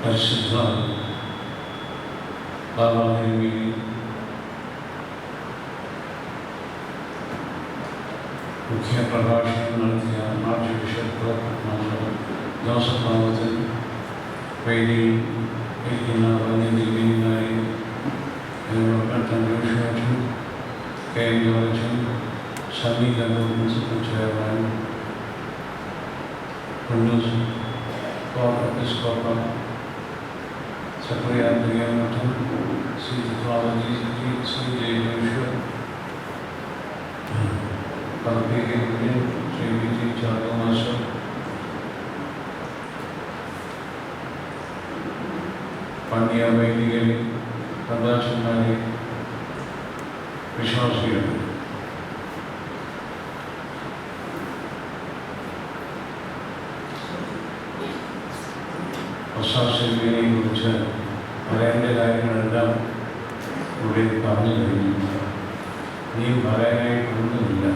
പരിശുദ്ധ ബാബാദേവി മുഖ്യ പ്രഭാഷണം നടത്തിയ ആർച്ച് ബിഷപ്പ് ജോസഫ് മാമച്ചൻ, വേദിയിൽ ഇരിക്കുന്ന വന്യജീവികളായി കൺട്രിബ്യൂഷൻ കെ എം ജോർജൻ, സമീക മുനിസിപ്പൽ ചെയർമാൻ, കുണ്ടൂസ് എപ്പിസ്കോപ്പ സെക്രട്ടറി മഠം, ശ്രീ തിരുവാളജി, ശ്രീ ജയകേശ്വർ, ശ്രീ വി ജി ചാർമാസ്റ്റർ, പണ്ഡിയ വൈദികരെ, പ്രഭാഷകന്മാരെ, വിശ്വാസികൾ, ഒസാസിനെ കുറിച്ച് പറയേണ്ട കാര്യങ്ങളെല്ലാം ഇവിടെ പറഞ്ഞു കഴിഞ്ഞു. ഇനിയും പറയാനായിട്ടൊന്നുമില്ല.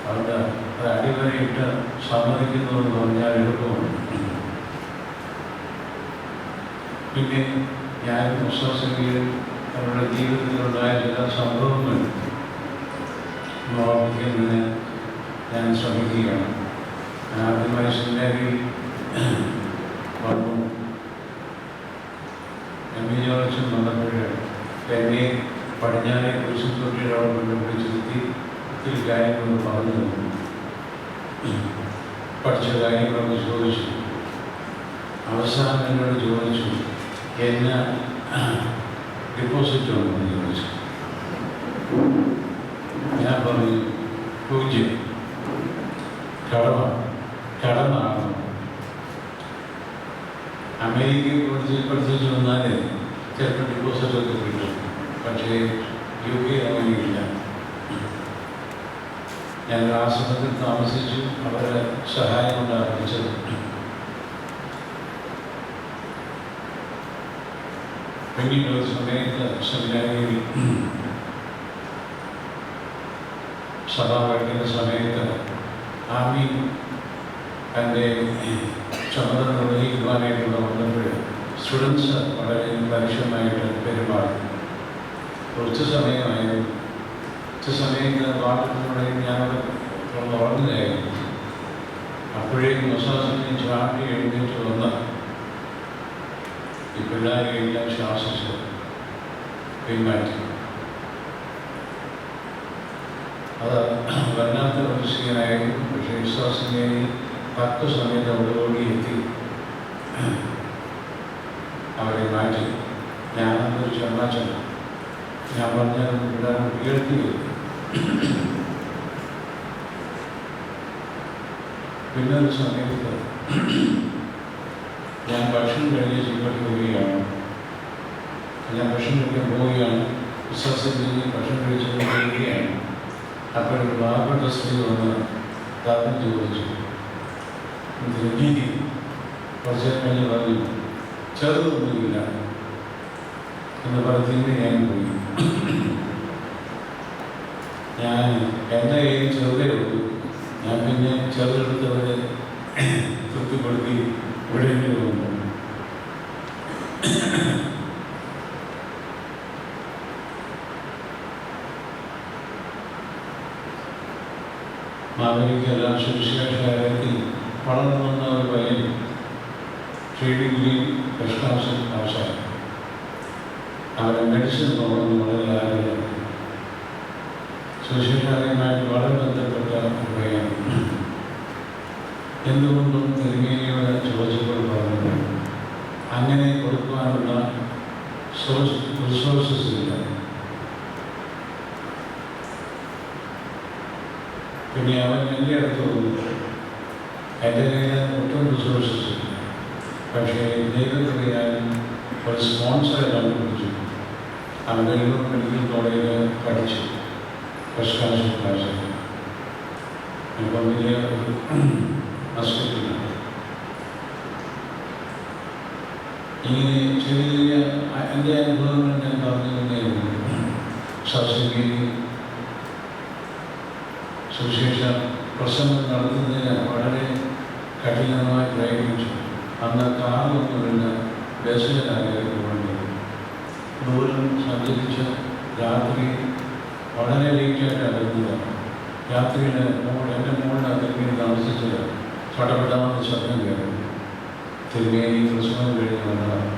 അതുകൊണ്ട് അത് അടിവരയിട്ട് സമ്മതിക്കുന്നതെന്ന് പറഞ്ഞാൽ എളുപ്പമാണ്. പിന്നെ ഞാൻ ഒസാസിനിയിൽ അവരുടെ ജീവിതത്തിലുണ്ടായ ചില സംഭവങ്ങൾ ഓർമ്മിക്കുന്നതിന് ഞാൻ ശ്രമിക്കുകയാണ്. ആദ്യമായി സെമിനാരിയിൽ വന്നു എം ഇ ജോർജൻ വന്നപ്പോൾ എന്നെ പടിഞ്ഞാറെ കുരിശുതൊട്ടിയോട് വിളിച്ചിരുത്തി ഒത്തിരി കാര്യങ്ങളൊന്ന് പറഞ്ഞു തന്നു. പഠിച്ച കാര്യങ്ങളൊക്കെ ചോദിച്ചു. അവസാനം എന്നോട് ചോദിച്ചു, എന്നാ ഡിപ്പോസിറ്റ് ഉണ്ടെന്ന് ചോദിച്ചു. ഞാൻ പറഞ്ഞു 0. കടമാണ്. അമേരിക്കയിൽ പഠിച്ചു വന്നാൽ ചിലപ്പോൾ ഡിപ്പോസിറ്റൊക്കെ കിട്ടും. പക്ഷേ UK അങ്ങനെയില്ല. ഞാൻ ആശ്രമത്തിൽ താമസിച്ചു. അവരുടെ സഹായം കൊണ്ട് ആരംഭിച്ചത്. പിന്നീട് ഒരു സമയത്ത് സെമിനാരിയിൽ സഭ പഠിക്കുന്ന സമയത്ത് ആമി എൻ്റെ ചുമതല നിർവഹിക്കുവാനായിട്ടുള്ള വന്നപ്പോൾ സ്റ്റുഡൻസ് വളരെ പരുഷമായിട്ട് പെരുമാറി. കുറച്ച് സമയമായിരുന്നു. കുറച്ച് സമയത്ത് വാർത്തകളുടെ ഞാനവിടെ ഉറങ്ങുകയായിരുന്നു. അപ്പോഴേക്കും മൊസാസിനെ ചാട്ടി എഴുന്നേറ്റ് വന്ന് ഈ പിള്ളേരെയെല്ലാം ശ്വാസിച്ച് പിന്മാറ്റി. അത് വല്ലാത്ത ഒരു സീനായിരുന്നു. പക്ഷേ വിശ്വാസിനെ 10 സമയത്ത് അവിടെ ഓടിയെത്തി അവരെ മാറ്റി. ഞാനൊരു ചെന്നാച്ചൻ. ഞാൻ പറഞ്ഞാൽ പിള്ളേർ കേൾക്കുകയില്ല. പിന്നെ ഒരു സമയത്ത് ഞാൻ ഭക്ഷണം കഴിഞ്ഞ് ചീപ്പട്ടി പോവുകയാണ്. ഞാൻ ഭക്ഷണം കഴിക്കാൻ പോവുകയാണ്. വിശ്വാസത്തിൽ ഭക്ഷണം കഴിച്ചു പോവുകയാണ്. അപ്പോഴൊരു പാവപ്പെട്ട സ്ത്രീ വന്ന് താത്തം ചോദിച്ചു, രീതി കുറച്ച് കഴിഞ്ഞ് പറഞ്ഞു, ചെറുതൊന്നുമില്ല എന്ന് പറഞ്ഞിട്ട് ഞാൻ പോയി. ഞാൻ എൻ്റെ കയ്യിൽ ചെറുതേ ഉള്ളൂ. ഞാൻ പിന്നെ ചെറുതെടുത്തവരെ തൃപ്തിപ്പെടുത്തി ഇവിടെ വന്നു. മാവേലിക്കെല്ലാം സുവിശേഷത്തിൽ വളർന്നു വന്ന ഒരു പയ്യൻ ട്രേഡിംഗിൽ കൃഷ്ണാശൻ ആശാൻ. അവരെ മെഡിസിൻ തുടർന്ന് വളരെ ആരോഗ്യം സുവിശേഷമായിട്ട് വളരെ ബന്ധപ്പെട്ട ഒരു പയ്യൻ. എന്തുകൊണ്ടും തിരുമേനിയോട് ചോദിച്ചപ്പോൾ പറഞ്ഞു, അങ്ങനെ കൊടുക്കുവാനുള്ള റിസോഴ്സസ് ഇല്ല. പിന്നെ അവൻ എൻ്റെ അടുത്ത് വന്നു, എൻ്റെ കയ്യിൽ ഒട്ടും റിസോഴ്സസ് ഇല്ല. പക്ഷേ ദൈവത്തിന് ഞാൻ ഒരു സ്പോൺസറെ കണ്ടുപിടിച്ചു. അവൻ വെല്ലൂർ മെഡിക്കൽ കോളേജിൽ പഠിച്ചു. First class. ഇപ്പം വലിയ ഒരു ഹോസ്പിറ്റലാണ്. ഇങ്ങനെ ചെറിയ എൻ്റെ അനുഭവങ്ങൾ ഞാൻ പറഞ്ഞു തന്നെയായിരുന്നു. സബ്സിഡി സുവിശേഷ പ്രസംഗം നടത്തുന്നതിന് വളരെ കഠിനമായി പ്രയത്നിച്ചു. ആ അന്ന് കാറിലൊന്നുമില്ല, ബസ്സിലായിരുന്നു പോകേണ്ടത്. ദൂരം സഞ്ചരിച്ച് രാത്രി വളരെ ലേറ്റായിട്ട് അറിയുന്നതാണ്. രാത്രിയിൽ എൻ്റെ മോളുടെ അതിൽ താമസിച്ചത് പടപെടാമെന്ന് ശബ്ദം കയറും. തിരുമേനി പ്രസവം കഴിഞ്ഞ് വന്നതാണ്.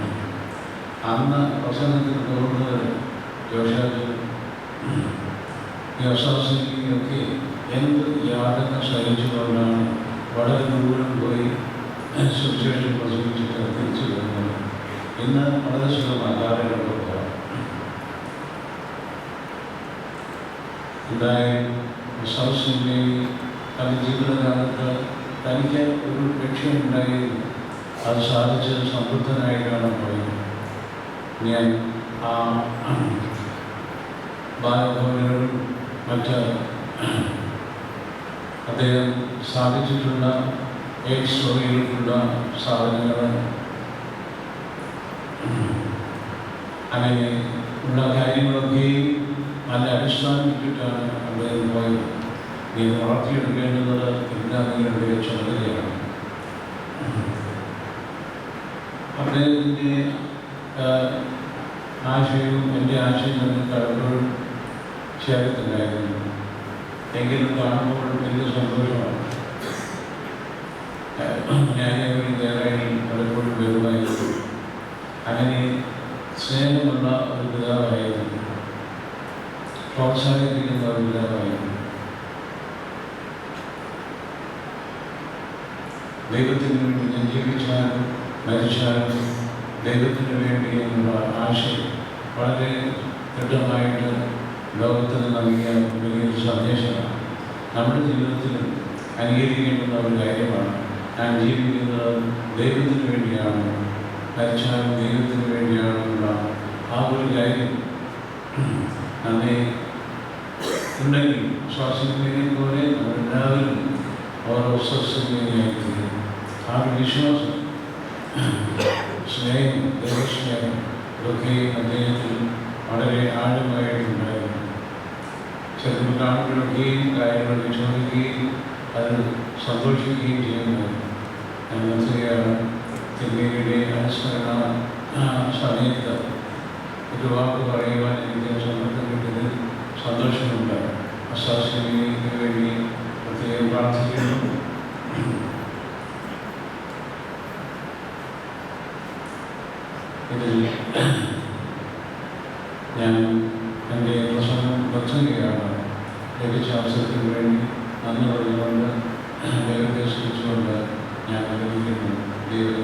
അന്ന് പ്രസംഗത്തിന് തോന്നുന്നത് ജോഷാജ് ഒക്കെ എന്ത് യാതന സഹിച്ചുകൊണ്ടാണ് വളരെ ദൂരം പോയി സുവിശേഷം പ്രസംഗിച്ചിട്ട് തിരിച്ചു വരുന്നത്. ഇന്ന് വളരെ സുഖമാണ് കാലഘട്ടം പോകാം. എന്തായാലും സൗസിൻ്റെ തൻ്റെ ജീവിതകാലത്ത് തനിക്ക് ഒരു ലക്ഷ്യമുണ്ടായിരുന്നു. അത് സാധിച്ച് സംതൃപ്തനായിട്ടാണ് പോയത്. ഞാൻ ആ ബാലഭവനുകളും മറ്റ് അദ്ദേഹം സ്ഥാപിച്ചിട്ടുള്ള എയ്ഡ്സ് രോഗികൾക്കുള്ള സാധനങ്ങൾ അങ്ങനെ ഉള്ള കാര്യങ്ങളൊക്കെയും നല്ല അടിസ്ഥാനത്തിട്ടാണ് അദ്ദേഹം പോയത്. നീ വളർത്തിയെടുക്കേണ്ടുന്നത് എല്ലാവരുടെ ചുമതലയാണ്. അദ്ദേഹത്തിൻ്റെ ആശയവും എൻ്റെ ആശയം തമ്മിൽ പലപ്പോഴും ചേർത്തിട്ടുണ്ടായിരുന്നു. എങ്കിലും കാണുമ്പോൾ വലിയ സന്തോഷമാണ്. ഞാൻ നേരായി പലപ്പോഴും വരുമായിരുന്നു. അങ്ങനെ സ്നേഹമുള്ള ഒരു പിതാവായിരുന്നു, പ്രോത്സാഹിപ്പിക്കുന്ന ഒരു പിതാവായിരുന്നു. ദൈവത്തിന് വേണ്ടി ഞാൻ ജീവിച്ചാലും മരിച്ചാലും ദൈവത്തിന് വേണ്ടി എന്നുള്ള ആശയം വളരെ ദൃഢമായിട്ട് ലോകത്തിന് നൽകിയ വലിയൊരു സന്ദേശമാണ്. നമ്മുടെ ജീവിതത്തിൽ അംഗീകരിക്കേണ്ടുന്ന ഒരു കാര്യമാണ്. ഞാൻ ജീവിക്കുന്നത് ദൈവത്തിന് വേണ്ടിയാണ്, മരിച്ചാലും ദൈവത്തിന് വേണ്ടിയാണെന്നുള്ള ആ ഒരു കാര്യം നമ്മെ ഉണ്ടെങ്കിൽ ശ്വാസത്തിനെ പോലെ നമ്മളെല്ലാവരും ഓരോ സസ്യമായിത്തീരും. ആ ഒരു വിശ്വാസം, സ്നേഹം, ദൈവസ്നേഹം ഇതൊക്കെ അദ്ദേഹത്തിൽ വളരെ ആഴമായിട്ടുണ്ടായിരുന്നു. ചെറുപ്പം കാണുമ്പോഴൊക്കെയും കാര്യങ്ങളൊക്കെ ചോദിക്കുകയും അത് സന്തോഷിക്കുകയും ചെയ്യുന്നത്. ഞാൻ മനസ്സിലാണ് തിരുമേനിയുടെ അനുസ്മരണ സമയത്ത് ഒരു വാക്ക് പറയുവാൻ എനിക്ക് സമ്മർദ്ദം കിട്ടിയതിൽ സന്തോഷമുണ്ട്. അസാസിക്ക് വേണ്ടി പ്രത്യേകം പ്രാർത്ഥിക്കുന്നു. ഇതിൽ ഞാൻ എൻ്റെ പ്രസംഗം നിർത്തുകയാണ്. ലഭിച്ച അവസരത്തിന് വേണ്ടി നന്ദി പറഞ്ഞുകൊണ്ട് ദൈവത്തെ സ്തുതിച്ചുകൊണ്ട് ഞാൻ അനുഭവിക്കുന്നു. ദൈവം